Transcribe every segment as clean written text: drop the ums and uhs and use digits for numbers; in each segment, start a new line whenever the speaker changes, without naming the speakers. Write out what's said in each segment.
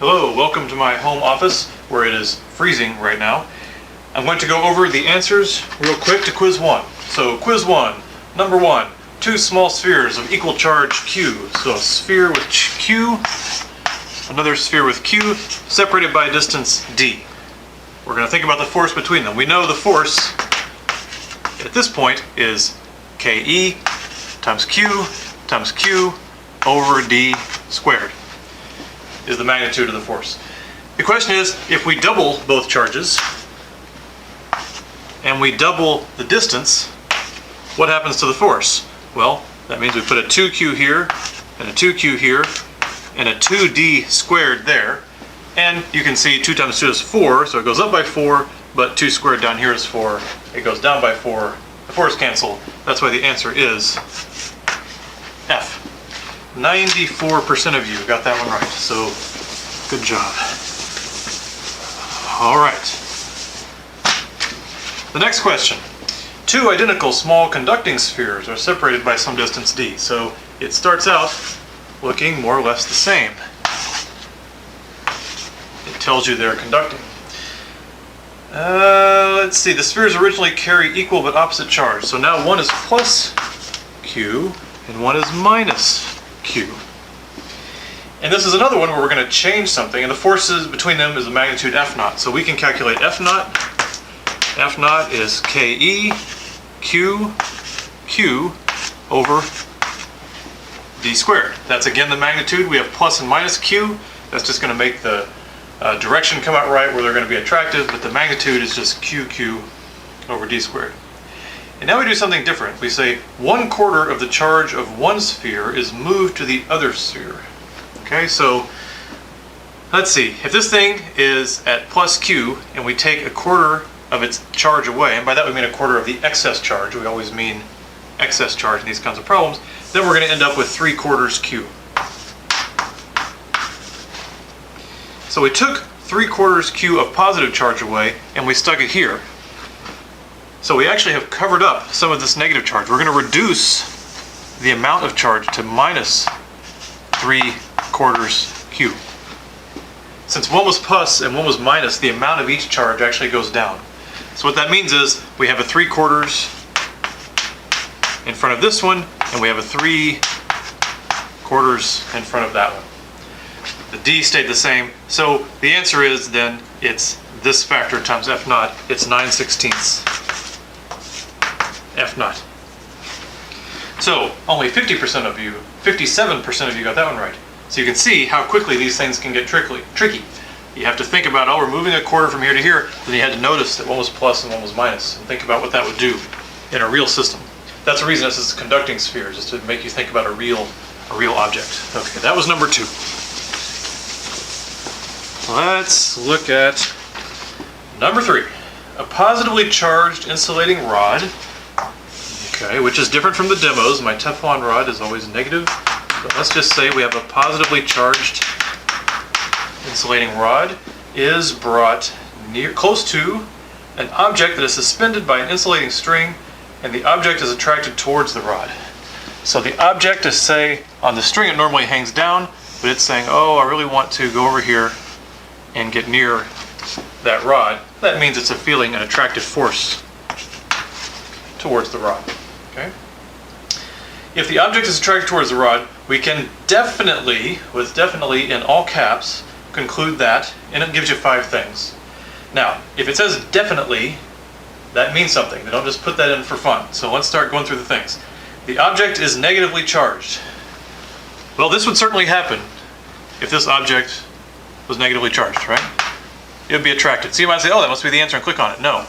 Hello, welcome to my home office where it is freezing right now. I'm going to go over the answers real quick to quiz 1. So quiz 1, number 1, two small spheres of equal charge Q. So a sphere with Q, another sphere with Q, separated by a distance D. We're going to think about the force between them. We know the force at this point is KE times Q over D squared is the magnitude of the force. The question is, if we double both charges and we double the distance, what happens to the force? Well, that means we put a 2Q here and a 2Q here and a 2D squared there. And you can see 2 times 2 is 4, so it goes up by 4, but 2 squared down here is 4. It goes down by 4. The 4's cancel. That's why the answer is F. 94% of you got that one right, so good job. All right. The next question. Two identical small conducting spheres are separated by some distance d. So it starts out looking more or less the same. It tells you they're conducting. Let's see, the spheres originally carry equal but opposite charge. So now one is plus Q and one is minus Q. And this is another one where we're going to change something, and the forces between them is the magnitude F naught. So we can calculate F naught. F naught is KE Q over D squared. That's again the magnitude. We have plus and minus Q. That's just going to make the direction come out right where they're going to be attractive, but the magnitude is just QQ over D squared. And now we do something different. We say 1/4 of the charge of one sphere is moved to the other sphere. Okay, so let's see. If this thing is at plus Q and we take 1/4 of its charge away, and by that we mean 1/4 of the excess charge, we always mean excess charge in these kinds of problems, then we're going to end up with 3/4 Q. So we took 3/4 Q of positive charge away and we stuck it here. So we actually have covered up some of this negative charge. We're going to reduce the amount of charge to minus 3/4 Q. Since one was plus and one was minus, the amount of each charge actually goes down. So what that means is we have a 3/4 in front of this one, and we have a 3/4 in front of that one. The D stayed the same, so the answer is then it's this factor times F naught. It's 9/16 F naught. So only 50% of you, 57% of you got that one right. So you can see how quickly these things can get tricky. You have to think about, oh, we're moving 1/4 from here to here, then you had to notice that one was plus and one was minus, and think about what that would do in a real system. That's the reason this is conducting spheres, is to make you think about a real object. Okay, that was number 2. Let's look at number 3. A positively charged insulating rod, okay, which is different from the demos. My Teflon rod is always negative, but let's just say we have a positively charged insulating rod is brought close to an object that is suspended by an insulating string, and the object is attracted towards the rod. So the object is, say, on the string it normally hangs down, but it's saying, oh, I really want to go over here and get near that rod. That means it's feeling an attractive force towards the rod. Okay? If the object is attracted towards the rod, we can definitely, with definitely in all caps, conclude that, and it gives you 5 things. Now, if it says definitely, that means something. They don't just put that in for fun. So let's start going through the things. The object is negatively charged. Well, this would certainly happen if this object was negatively charged, right? It would be attracted. So you might say, oh, that must be the answer, and click on it. No.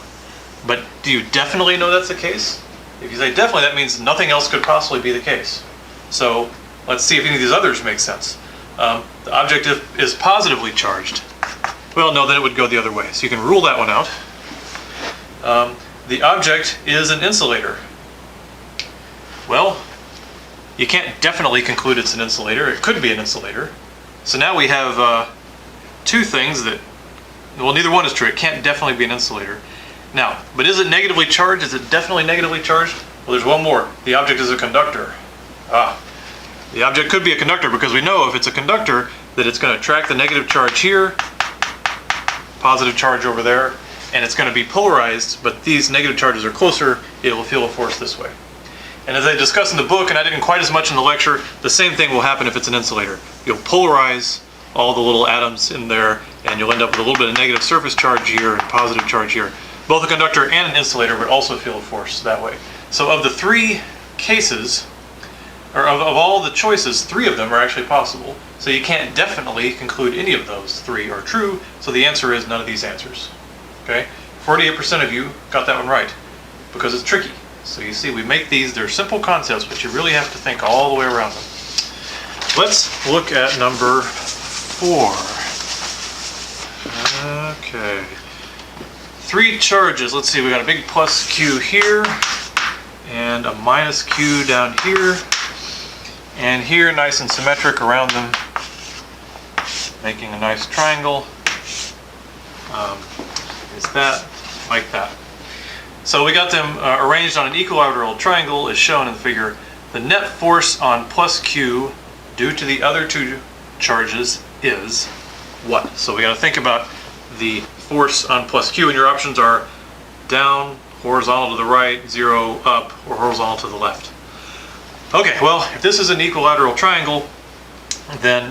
But do you definitely know that's the case? If you say definitely, that means nothing else could possibly be the case. So let's see if any of these others make sense. The object is positively charged. Well, no, then it would go the other way. So you can rule that one out. The object is an insulator. Well, you can't definitely conclude it's an insulator. It could be an insulator. So now we have 2 things that, well, neither one is true. It can't definitely be an insulator. Now, but is it negatively charged? Is it definitely negatively charged? Well, there's one more. The object is a conductor. The object could be a conductor because we know if it's a conductor, that it's going to attract the negative charge here, positive charge over there, and it's going to be polarized, but these negative charges are closer, it will feel a force this way. And as I discussed in the book, and I didn't quite as much in the lecture, the same thing will happen if it's an insulator. You'll polarize all the little atoms in there, and you'll end up with a little bit of negative surface charge here and positive charge here. Both a conductor and an insulator would also feel a force that way. So of the three cases, or of all the choices, 3 of them are actually possible. So you can't definitely conclude any of those 3 are true, so the answer is none of these answers. Okay? 48% of you got that one right, because it's tricky. So you see, we make these, they're simple concepts, but you really have to think all the way around them. Let's look at number 4. Okay. 3 charges. Let's see, we got a big plus Q here, and a minus Q down here, and here nice and symmetric around them, making a nice triangle. Is that like that? So we got them arranged on an equilateral triangle as shown in the figure. The net force on plus Q due to the other 2 charges is what? So we got to think about the force on plus Q, and your options are down, horizontal to the right, 0 up, or horizontal to the left. Okay, well, if this is an equilateral triangle, then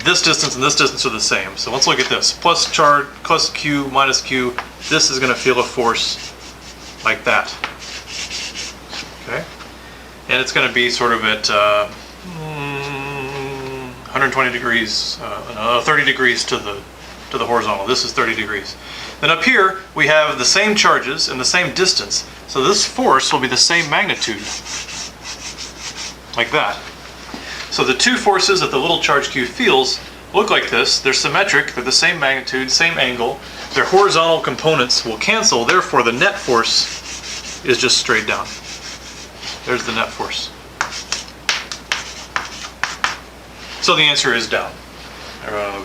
this distance and this distance are the same. So let's look at this. Plus Q, minus Q, this is going to feel a force like that. Okay? And it's going to be sort of at 120 degrees, 30 degrees to the horizontal. This is 30 degrees. Then up here, we have the same charges and the same distance. So this force will be the same magnitude, like that. So the 2 forces that the little charge Q feels look like this. They're symmetric, they're the same magnitude, same angle. Their horizontal components will cancel, therefore the net force is just straight down. There's the net force. So the answer is down.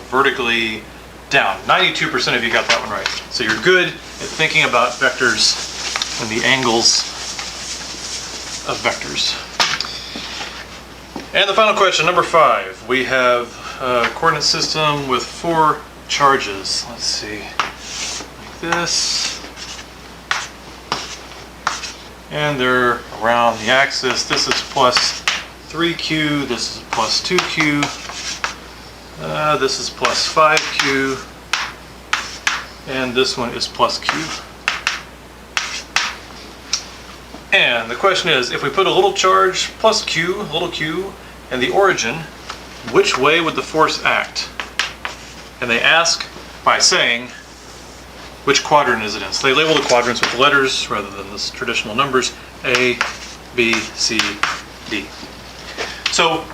Vertically down. 92% of you got that one right. So you're good at thinking about vectors and the angles of vectors. And the final question, number 5. We have a coordinate system with 4 charges. Let's see, like this. And they're around the axis. This is plus 3Q, this is plus 2Q, this is plus 5Q, and this one is plus Q. And the question is, if we put a little charge plus Q, little q, and the origin, which way would the force act? And they ask by saying, which quadrant is it in? So they label the quadrants with letters rather than the traditional numbers, A, B, C, D. So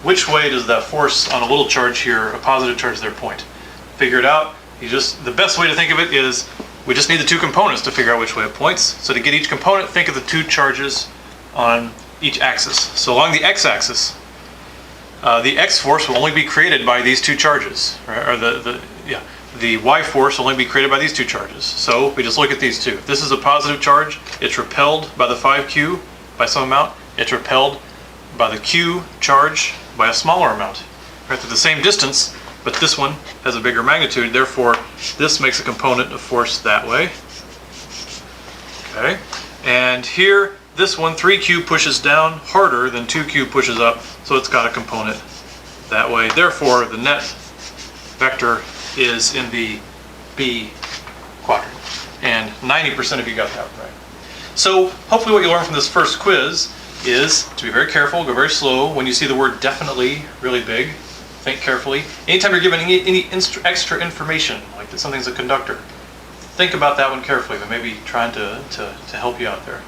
which way does that force on a little charge here, a positive charge there, point? Figure it out. The best way to think of it is we just need the 2 components to figure out which way it points. So to get each component, think of the 2 charges on each axis. So along the x-axis, the x force will only be created by these 2 charges, right? Or the y force will only be created by these 2 charges. So we just look at these 2. If this is a positive charge, it's repelled by the 5q by some amount. It's repelled by the q charge by a smaller amount. Right? They're the same distance, but this one has a bigger magnitude. Therefore, this makes a component of force that way. Okay. And here, this one, 3q pushes down harder than 2q pushes up, so it's got a component that way. Therefore, the net vector is in the B quadrant. And 90% of you got that right. So hopefully what you learned from this first quiz is to be very careful, go very slow. When you see the word definitely really big, think carefully. Anytime you're given any extra information, like that something's a conductor, think about that one carefully. They may be trying to help you out there.